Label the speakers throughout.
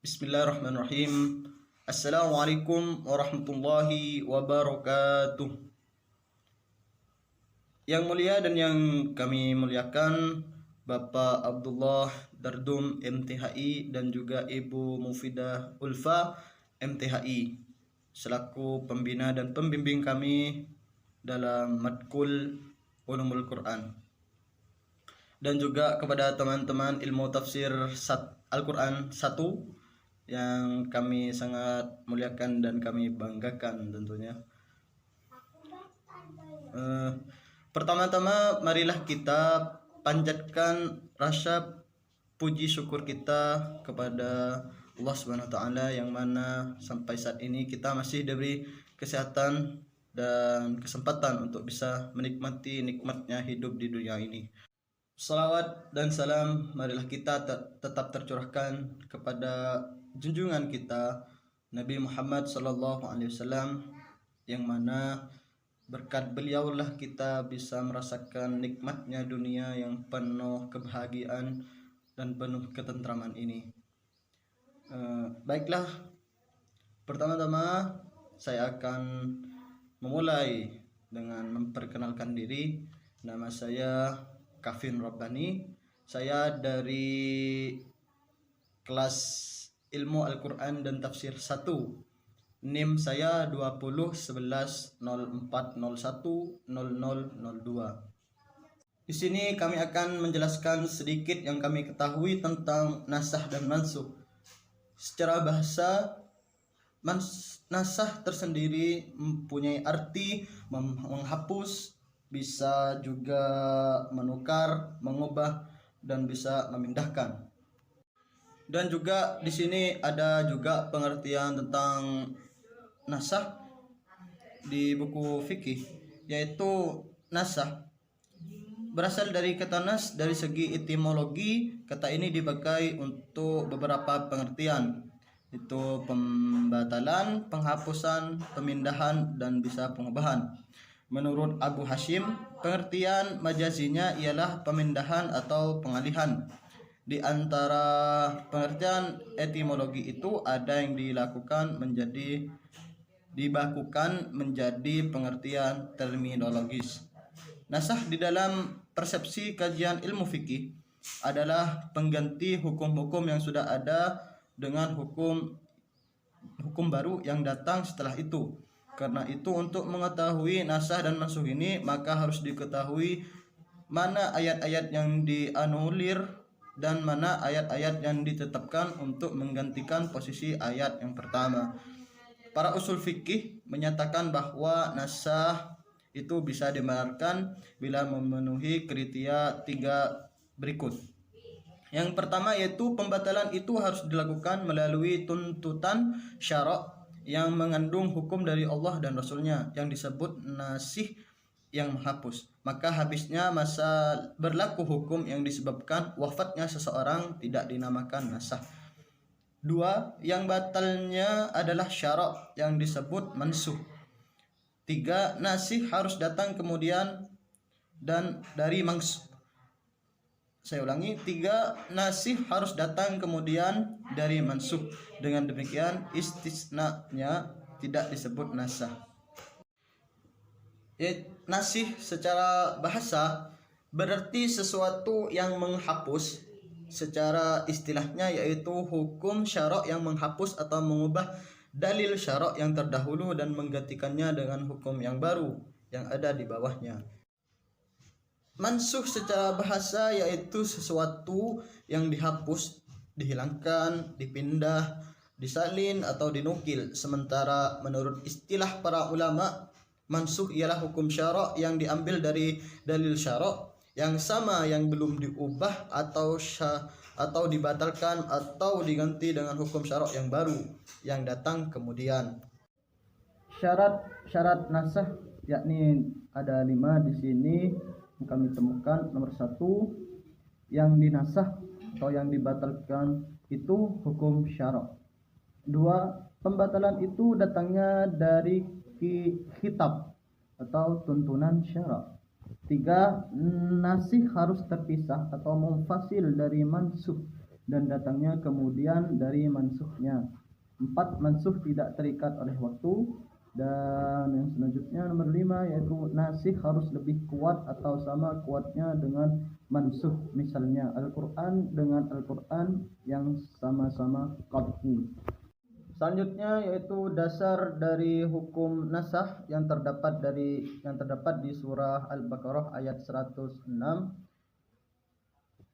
Speaker 1: Bismillahirrahmanirrahim. Assalamualaikum warahmatullahi wabarakatuh. Yang mulia dan yang kami muliakan Bapak Abdullah Dardum MTHI dan juga Ibu Mufidah Ulfa MTHI selaku pembina dan pembimbing kami dalam matkul Ulumul Quran. Dan juga kepada teman-teman ilmu tafsir Al-Quran 1 yang kami sangat muliakan dan kami banggakan tentunya. Pertama-tama marilah kita panjatkan rasa puji syukur kita kepada Allah Subhanahu wa taala yang mana sampai saat ini kita masih diberi kesehatan dan kesempatan untuk bisa menikmati nikmatnya hidup di dunia ini. Salawat dan salam marilah kita tetap tercurahkan kepada junjungan kita Nabi Muhammad SAW yang mana berkat beliaulah kita bisa merasakan nikmatnya dunia yang penuh kebahagiaan dan penuh ketentraman ini. Baiklah, pertama-tama saya akan memulai dengan memperkenalkan diri. Nama saya Kafin Rabbani. Saya dari kelas Ilmu Al-Quran dan Tafsir 1. NIM saya 201104010002. Di sini kami akan menjelaskan sedikit yang kami ketahui tentang nasah dan mansukh. Secara bahasa, nasah tersendiri mempunyai arti menghapus, bisa juga menukar, mengubah, dan bisa memindahkan. Dan juga di sini ada juga pengertian tentang nasah di buku fikih, yaitu nasah berasal dari kata nas. Dari segi etimologi, kata ini dipakai untuk beberapa pengertian, itu pembatalan, penghapusan, pemindahan, dan bisa pengubahan. Menurut Abu Hashim, pengertian majazinya ialah pemindahan atau pengalihan. Di antara pengertian etimologi itu ada yang dibakukan menjadi pengertian terminologis. Nasah di dalam persepsi kajian ilmu fikih adalah pengganti hukum-hukum yang sudah ada dengan hukum baru yang datang setelah itu. Karena itu untuk mengetahui nasah dan mansukh ini maka harus diketahui mana ayat-ayat yang dianulir dan mana ayat-ayat yang ditetapkan untuk menggantikan posisi ayat yang pertama. Para usul fikih menyatakan bahwa nasah itu bisa dibenarkan bila memenuhi kriteria 3 berikut. Yang pertama yaitu pembatalan itu harus dilakukan melalui tuntutan syara' yang mengandung hukum dari Allah dan Rasulnya yang disebut nasih yang menghapus. Maka habisnya masa berlaku hukum yang disebabkan wafatnya seseorang tidak dinamakan nasah. 2. Yang batalnya adalah syara' yang disebut mansukh. 3. Nasih harus datang kemudian dan dari mansukh. Saya ulangi, 3. Nasih harus datang kemudian dari mansukh. Dengan demikian istisna-nya tidak disebut nasah. Nasih secara bahasa berarti sesuatu yang menghapus. Secara istilahnya yaitu hukum syara' yang menghapus atau mengubah dalil syara' yang terdahulu dan menggantikannya dengan hukum yang baru yang ada di bawahnya. Mansukh secara bahasa yaitu sesuatu yang dihapus, dihilangkan, dipindah, disalin atau dinukil. Sementara menurut istilah para ulama, mansukh ialah hukum syara' yang diambil dari dalil syara' yang sama yang belum diubah atau dibatalkan atau diganti dengan hukum syara' yang baru yang datang kemudian. Syarat nasakh yakni ada 5 di sini. Kami temukan nomor 1, yang dinasakh atau yang dibatalkan itu hukum syara'. 2. Pembatalan itu datangnya dari kitab atau tuntunan syara'. 3. Nasih harus terpisah atau munfasil dari mansukh dan datangnya kemudian dari mansukhnya. 4. Mansuh tidak terikat oleh waktu. Dan yang selanjutnya nomor 5 yaitu nasikh harus lebih kuat atau sama kuatnya dengan mansuh. Misalnya Al-Quran dengan Al-Quran yang sama-sama qat'i. Selanjutnya yaitu dasar dari hukum nasakh yang terdapat di surah Al-Baqarah ayat 106.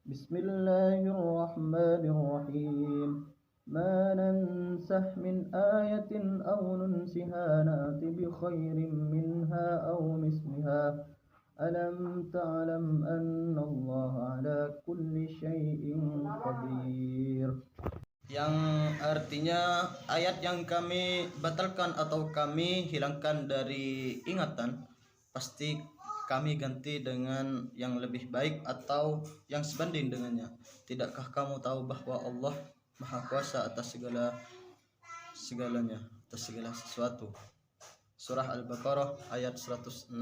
Speaker 1: Bismillahirrahmanirrahim. Ma nansah min ayatin aw nunsiha na'ti bi khairin minha aw misliha. Alam ta'lam anna Allah ala kulli syai'in qadir. Yang artinya ayat yang kami batalkan atau kami hilangkan dari ingatan, pasti kami ganti dengan yang lebih baik atau yang sebanding dengannya. Tidakkah kamu tahu bahwa Allah Maha Kuasa atas segalanya, atas segala sesuatu. Surah Al-Baqarah ayat 106.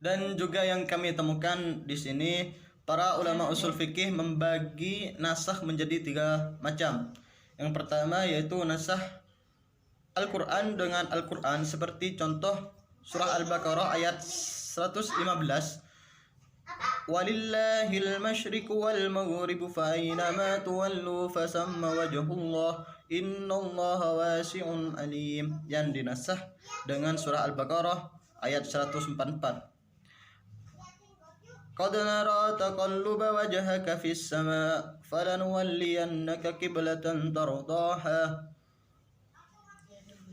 Speaker 1: Dan juga yang kami temukan di sini, para ulama usul fikih membagi nasakh menjadi 3 macam. Yang pertama yaitu nasakh Al-Quran dengan Al-Quran, seperti contoh surah Al-Baqarah ayat 115. Walillahil masyriqu wal maghribu fa aynama tuwallu fasamma wajhullah innallaha wasi'un alim, yang dinasakh dengan surah Al-Baqarah ayat 144. Qad nara taqalluba wajhaka fis sama' falanuwalliyannaka qiblatan tardaha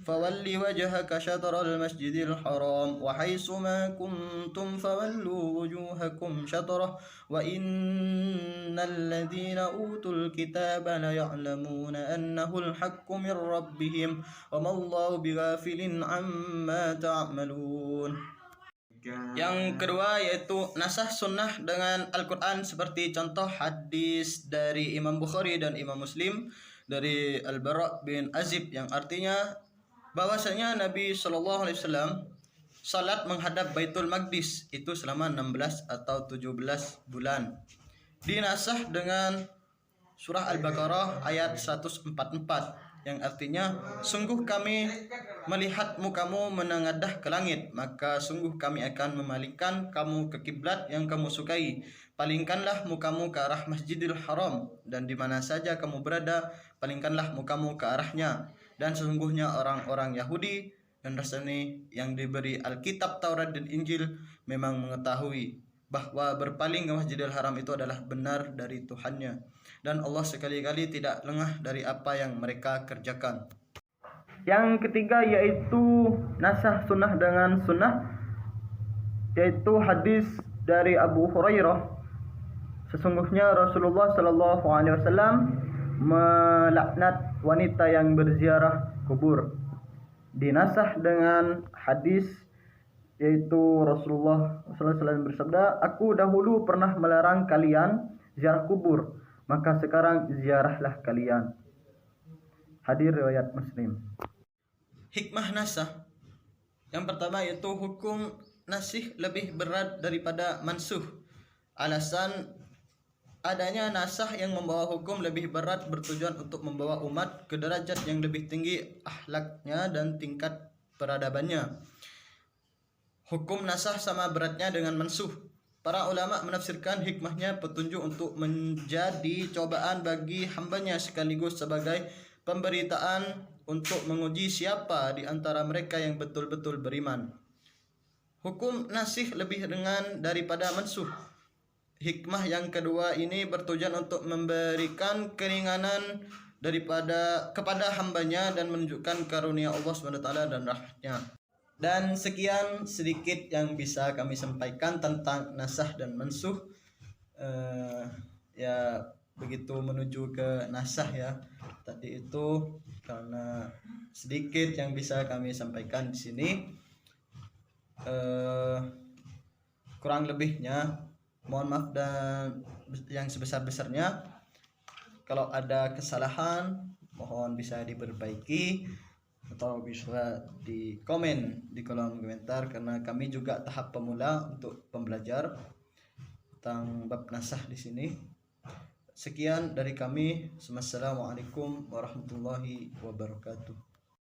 Speaker 1: فَوَلِّ وَجْهَكَ شَطْرَ الْمَسْجِدِ الْحَرَامِ وَحَيْثُ مَا كُنْتُمْ فَوَلُّوا وُجُوهَكُمْ شَطْرَهُ وَإِنَّ الَّذِينَ أُوتُوا الْكِتَابَ لَيَعْلَمُونَ أَنَّهُ الْحَقُّ مِنْ رَبِّهِمْ وَمَا اللَّهُ بِغَافِلٍ عَمَّا تَعْمَلُونَ. Yang kedua yaitu nasakh sunnah dengan Al-Quran, seperti contoh hadis dari Imam Bukhari dan Imam Muslim dari Al-Bara' bin Azib, yang artinya bahwasanya Nabi Shallallahu Alaihi Wasallam salat menghadap Baitul Maqdis itu selama 16 atau 17 bulan. Dinasakh dengan surah Al-Baqarah ayat 144, yang artinya sungguh kami melihatmu kamu menengadah ke langit, maka sungguh kami akan memalingkan kamu ke kiblat yang kamu sukai. Palingkanlah mukamu ke arah Masjidil Haram, dan di mana saja kamu berada, palingkanlah mukamu ke arahnya. Dan sesungguhnya orang-orang Yahudi dan Nasrani yang diberi Alkitab, Taurat dan Injil memang mengetahui bahwa berpaling ke Masjidil Haram itu adalah benar dari Tuhannya, dan Allah sekali-kali tidak lengah dari apa yang mereka kerjakan. Yang ketiga yaitu nasakh sunnah dengan sunnah, yaitu hadis dari Abu Hurairah, sesungguhnya Rasulullah Shallallahu Alaihi Wasallam melaknat wanita yang berziarah kubur. Dinasakh dengan hadis yaitu Rasulullah SAW bersabda, aku dahulu pernah melarang kalian ziarah kubur, maka sekarang ziarahlah kalian. Hadir riwayat Muslim. Hikmah nasakh yang pertama yaitu hukum nasikh lebih berat daripada mansuh. Alasan adanya nasakh yang membawa hukum lebih berat bertujuan untuk membawa umat ke derajat yang lebih tinggi akhlaknya dan tingkat peradabannya. Hukum nasakh sama beratnya dengan mansuh. Para ulama menafsirkan hikmahnya petunjuk untuk menjadi cobaan bagi hambanya, sekaligus sebagai pemberitaan untuk menguji siapa di antara mereka yang betul-betul beriman. Hukum nasikh lebih ringan daripada mansuh. Hikmah yang kedua ini bertujuan untuk memberikan keringanan kepada hambanya dan menunjukkan karunia Allah SWT dan rahmatnya. Dan sekian sedikit yang bisa kami sampaikan tentang nasakh dan mansuh. Ya begitu menuju ke nasakh ya. Tadi itu karena sedikit yang bisa kami sampaikan di sini. Kurang lebihnya mohon maaf dan yang sebesar-besarnya. Kalau ada kesalahan mohon bisa diperbaiki atau bisa di komen di kolom komentar, karena kami juga tahap pemula untuk pembelajar tentang bab nasakh di sini. Sekian dari kami. Wassalamualaikum warahmatullahi wabarakatuh.